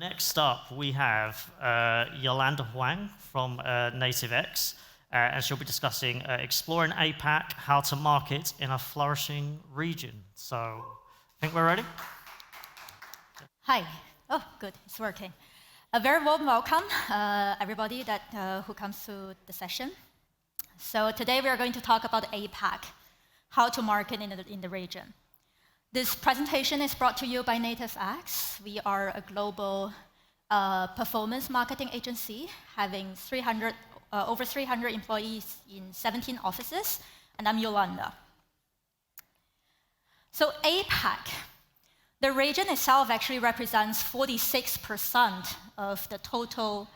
Next up, we have Yolanda Huang from Nativex, and she'll be discussing exploring APAC, how to market in a flourishing region. So, I think we're ready. Hi. Oh, good. It's working. A very warm welcome, everybody who comes to the session. So today we are going to talk about APAC, how to market in the region. This presentation is brought to you by Nativex. We are a global performance marketing agency having over 300 employees in 17 offices, and I'm Yolanda. So APAC, the region itself actually represents 46% of the total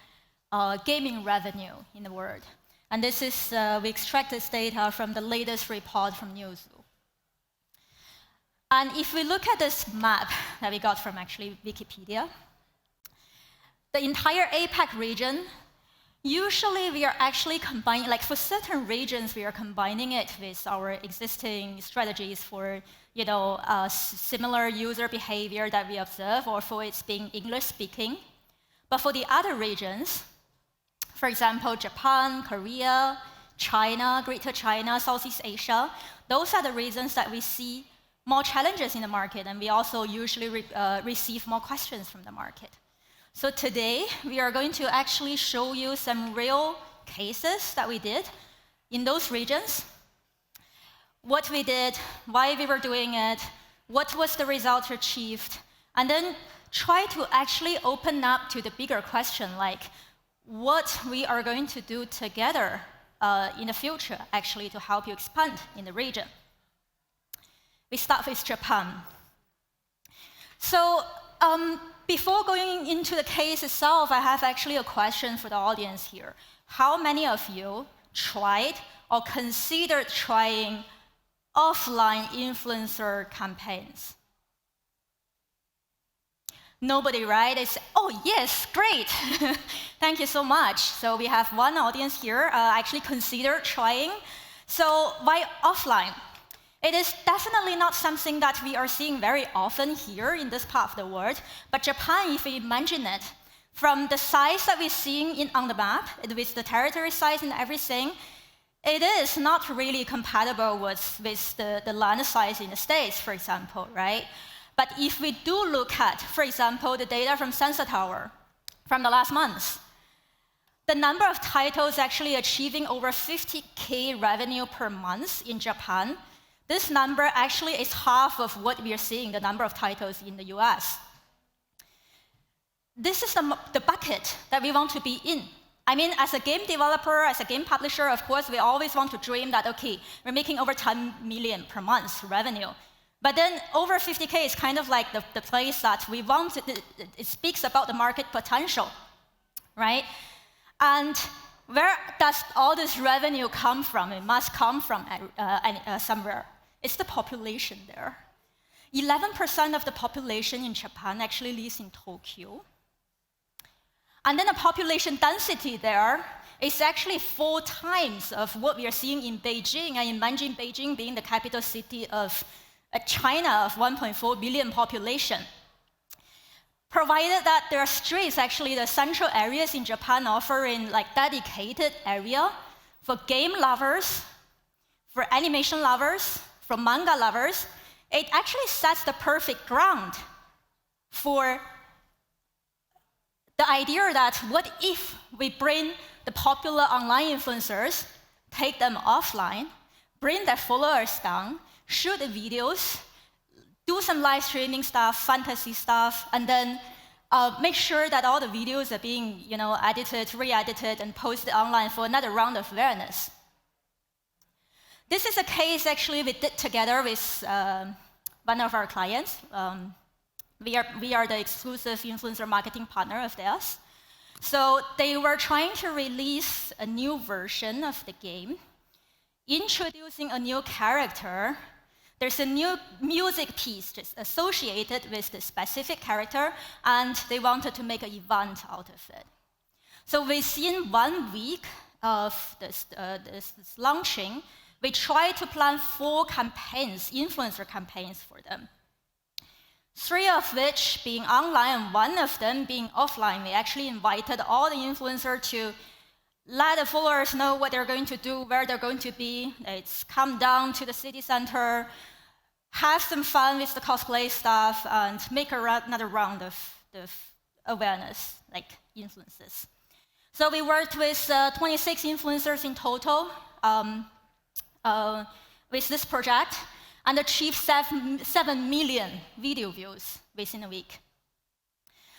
gaming revenue in the world. And this is, we extract this data from the latest report from Newzoo. And if we look at this map that we got from actually Wikipedia, the entire APAC region, usually we are actually combining, like for certain regions, we are combining it with our existing strategies for, similar user behavior that we observe, or for its being English speaking. But for the other regions, for example, Japan, Korea, China, Greater China, Southeast Asia, those are the regions that we see more challenges in the market, and we also usually receive more questions from the market. So today, we are going to actually show you some real cases that we did in those regions, what we did, why we were doing it, what was the result achieved, and then try to actually open up to the bigger question, like what we are going to do together in the future, actually, to help you expand in the region. We start with Japan. So before going into the case itself, I have actually a question for the audience here. How many of you tried or considered trying offline influencer campaigns? Nobody, right? It's, oh, yes, great. Thank you so much. So we have one audience here actually considered trying. So why offline? It is definitely not something that we are seeing very often here in this part of the world. But Japan, if we imagine it, from the size that we're seeing on the map, with the territory size and everything, it is not really compatible with the land size in the States, for example, right? But if we do look at, for example, the data from Sensor Tower from the last month, the number of titles actually achieving over 50K revenue per month in Japan, this number actually is half of what we are seeing, the number of titles in the US. This is the bucket that we want to be in. I mean, as a game developer, as a game publisher, of course, we always want to dream that, okay, we're making over 10 million per month revenue. But then over 50K is kind of like the place that we want, it speaks about the market potential, right? And where does all this revenue come from? It must come from somewhere. It's the population there. 11% of the population in Japan actually lives in Tokyo. And then the population density there is actually 4 times of what we are seeing in Beijing. And imagine Beijing being the capital city of China of 1.4 billion population. Provided that there are streets, actually the central areas in Japan offering like dedicated area for game lovers, for animation lovers, for manga lovers, it actually sets the perfect ground for the idea that what if we bring the popular online influencers, take them offline, bring their followers down, shoot the videos, do some live streaming stuff, fantasy stuff, and then make sure that all the videos are being edited, re-edited, and posted online for another round of awareness. This is a case actually we did together with one of our clients. We are the exclusive influencer marketing partner of theirs. So they were trying to release a new version of the game, introducing a new character. There's a new music piece just associated with the specific character, and they wanted to make an event out of it. So within 1 week of this launching, we tried to plan 4 campaigns, influencer campaigns for them. 3 of which being online and 1 of them being offline. We actually invited all the influencers to let the followers know what they're going to do, where they're going to be. It's come down to the city center, have some fun with the cosplay stuff, and make another round of awareness, like influences. So we worked with 26 influencers in total with this project, and achieved 7 million video views within a week.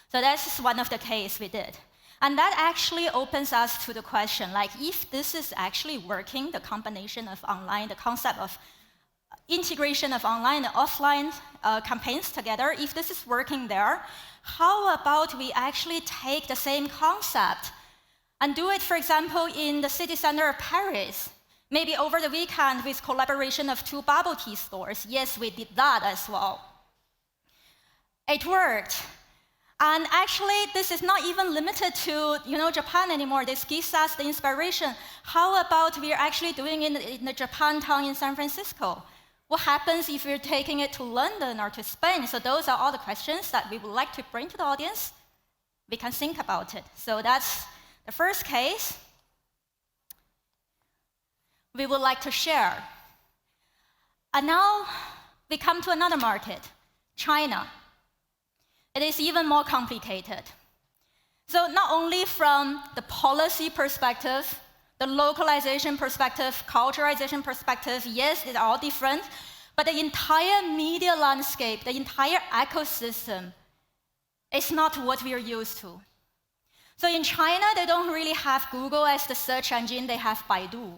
So that's one of the cases we did. And that actually opens us to the question, like, if this is actually working, the combination of online, the concept of integration of online and offline campaigns together, if this is working there, how about we actually take the same concept and do it, for example, in the city center of Paris? Maybe over the weekend with collaboration of 2 bubble tea stores. Yes, we did that as well. It worked. And actually, this is not even limited to Japan anymore. This gives us the inspiration. How about we're actually doing it in the Japantown in San Francisco? What happens if we're taking it to London or to Spain? So those are all the questions that we would like to bring to the audience. We can think about it. So that's the first case we would like to share. And now we come to another market, China. It is even more complicated. So not only from the policy perspective, the localization perspective, culturalization perspective, yes, it's all different, but the entire media landscape, the entire ecosystem is not what we are used to. So in China, they don't really have Google as the search engine, they have Baidu.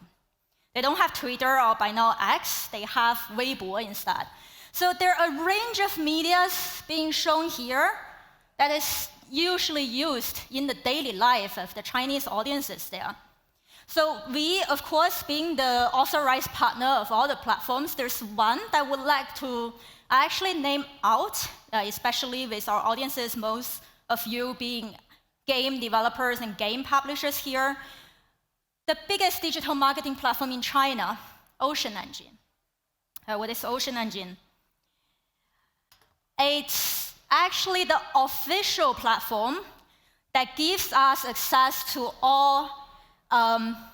They don't have Twitter or by now X, they have Weibo instead. So there are a range of medias being shown here that is usually used in the daily life of the Chinese audiences there. So we, of course, being the authorized partner of all the platforms, there's one that I would like to actually name out, especially with our audiences, most of you being game developers and game publishers here. The biggest digital marketing platform in China, Ocean Engine. What is Ocean Engine? It's actually the official platform that gives us access to all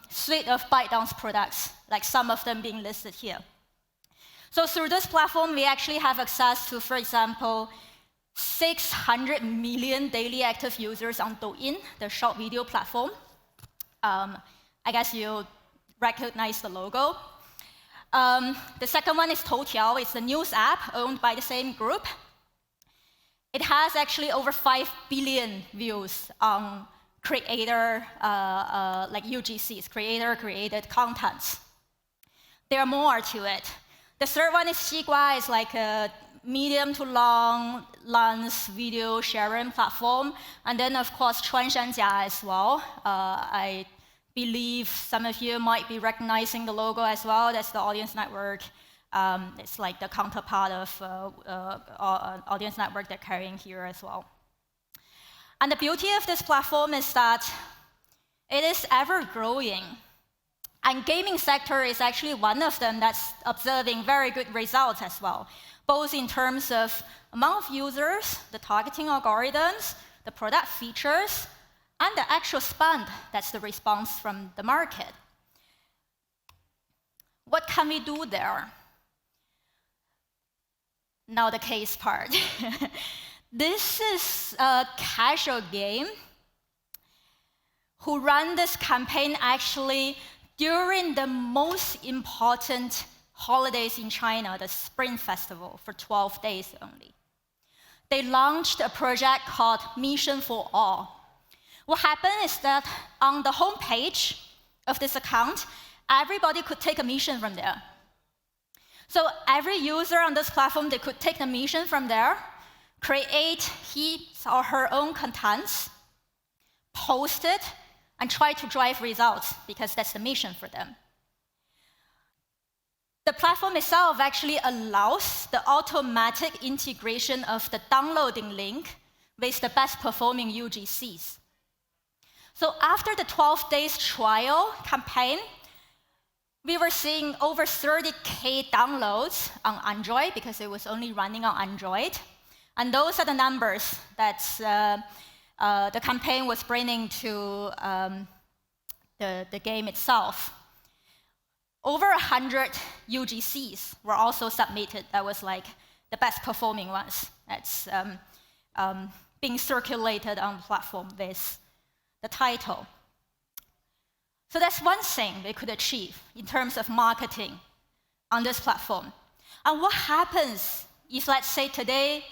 suite of ByteDance products, like some of them being listed here. So through this platform, we actually have access to, for example, 600 million daily active users on Douyin, the short video platform. I guess you recognize the logo. The second one is Toutiao. It's a news app owned by the same group. It has actually over 5 billion views on creator, like UGCs, creator-created contents. There are more to it. The third one is Xigua. It's like a medium to long length video sharing platform. And then, of course, Chuanshanjia as well. I believe some of you might be recognizing the logo as well. That's the audience network. It's like the counterpart of audience network they're carrying here as well. And the beauty of this platform is that it is ever growing. And gaming sector is actually one of them that's observing very good results as well, both in terms of amount of users, the targeting algorithms, the product features, and the actual spend. That's the response from the market. What can we do there? Now the case part. This is a casual game who ran this campaign actually during the most important holidays in China, the Spring Festival, for 12 days only. They launched a project called Mission for All. What happened is that on the homepage of this account, everybody could take a mission from there. So every user on this platform, they could take the mission from there, create his or her own contents, post it, and try to drive results, because that's the mission for them. The platform itself actually allows the automatic integration of the downloading link with the best performing UGCs. So after the 12 days trial campaign, we were seeing over 30K downloads on Android, because it was only running on Android. And those are the numbers that the campaign was bringing to the game itself. Over 100 UGCs were also submitted. That was like the best performing ones. That's being circulated on the platform with the title. So that's one thing they could achieve in terms of marketing on this platform. And what happens if, let's say today,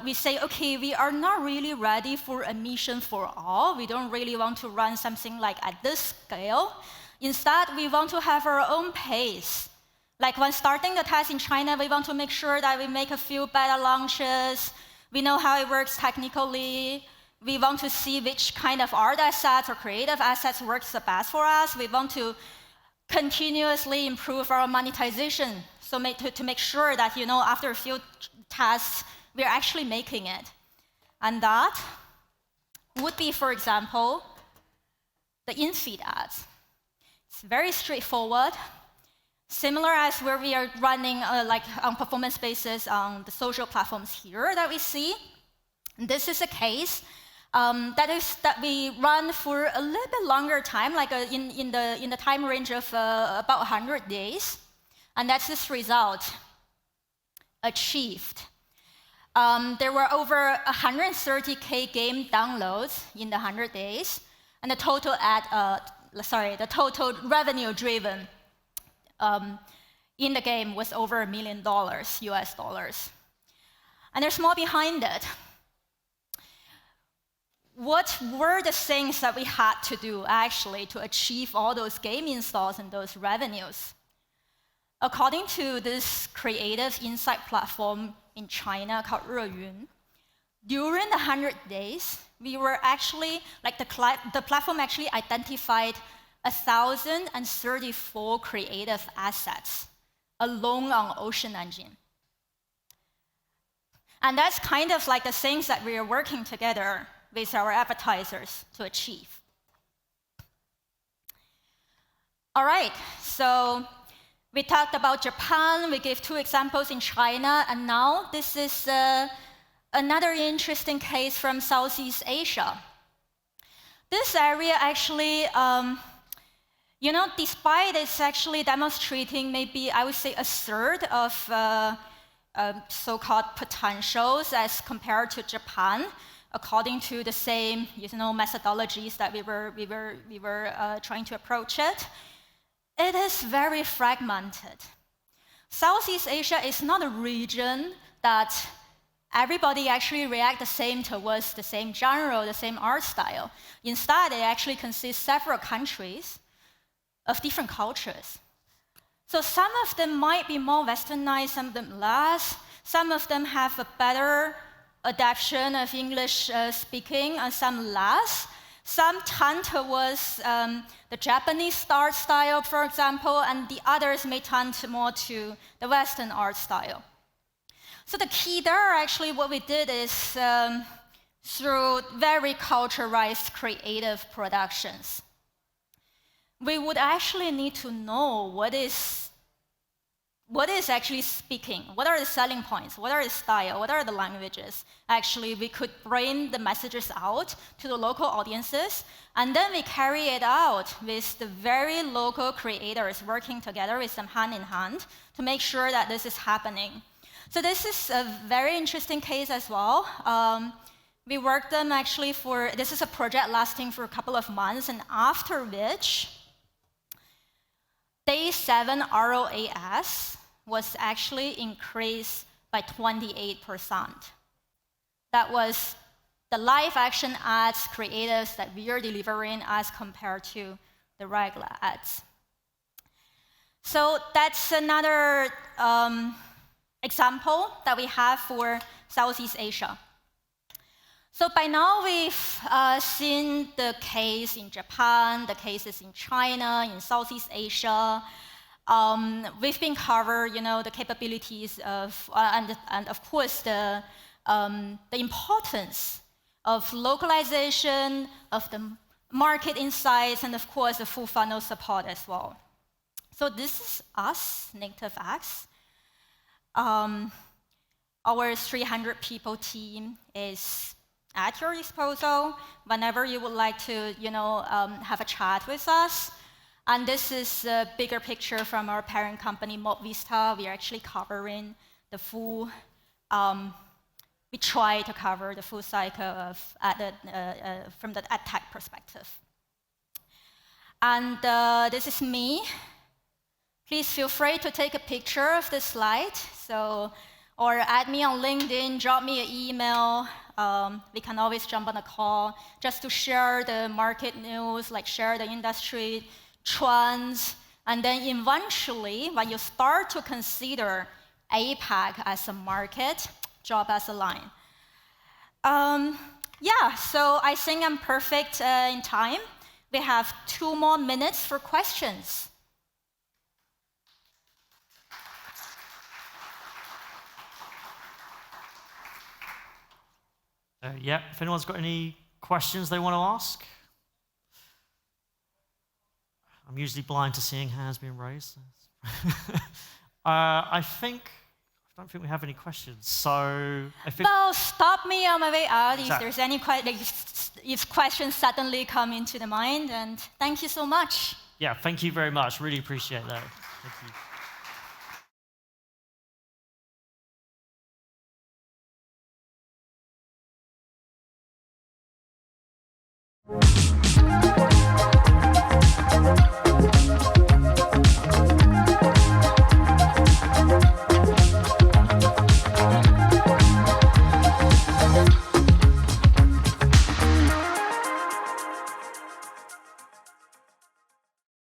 we say, okay, we are not really ready for a mission for all. We don't really want to run something like at this scale. Instead, we want to have our own pace. Like when starting the test in China, we want to make sure that we make a few beta launches. We know how it works technically. We want to see which kind of art assets or creative assets works the best for us. We want to continuously improve our monetization, so to make sure that, after a few tests, we're actually making it. And that would be, for example, the in-feed ads. It's very straightforward, similar as where we are running like on performance basis on the social platforms here that we see. This is a case that we run for a little bit longer time, like in the time range of about 100 days, and that's this result achieved. There were over 130K game downloads in the 100 days, and the total revenue driven in the game was over $1 million US dollars. And there's more behind it. What were the things that we had to do actually to achieve all those game installs and those revenues? According to this creative insight platform in China called Reyun, during the 100 days, we were actually, like the platform actually identified 1,034 creative assets alone on Ocean Engine. And that's kind of like the things that we are working together with our advertisers to achieve. All right, so we talked about Japan, we gave 2 examples in China, and now this is another interesting case from Southeast Asia. This area actually, despite it's actually demonstrating maybe, I would say, a third of so-called potentials as compared to Japan, according to the same methodologies that we were trying to approach it, it is very fragmented. Southeast Asia is not a region that everybody actually react the same towards the same genre, the same art style. Instead, it actually consists several countries of different cultures. So some of them might be more westernized, some of them less. Some of them have a better adaptation of English speaking, and some less. Some tend towards the Japanese art style, for example, and the others may tend more to the Western art style. So the key there, actually, what we did is through very culturalized creative productions. We would actually need to know what is actually speaking, what are the selling points, what are the style, what are the languages. Actually, we could bring the messages out to the local audiences, and then we carry it out with the very local creators working together with them hand in hand to make sure that this is happening. So this is a very interesting case as well. We worked them actually this is a project lasting for a couple of months, and after which, Day 7 ROAS was actually increased by 28%. That was the live action ads creatives that we are delivering as compared to the regular ads. So that's another example that we have for Southeast Asia. So by now we've seen the case in Japan, the cases in China, in Southeast Asia. We've been covered, the capabilities of, and of course the importance of localization, of the market insights, and of course the full funnel support as well. So this is us, Nativex. Our 300 people team is at your disposal whenever you would like to, have a chat with us. And this is a bigger picture from our parent company, Vista. We are actually covering the full, we try to cover the full cycle of from the AdTech perspective. And this is me. Please feel free to take a picture of this slide. Or add me on LinkedIn, drop me an email. We can always jump on a call just to share the market news, like share the industry trends. And then eventually, when you start to consider APAC as a market, drop us a line. Yeah, so I think I'm perfect in time. We have 2 more minutes for questions. Yeah, if anyone's got any questions they want to ask. I'm usually blind to seeing hands being raised. I don't think we have any questions. So well, stop me on my way out exactly. if there's any if questions suddenly come into the mind. And thank you so much. Yeah, thank you very much. Really appreciate that. Thank you.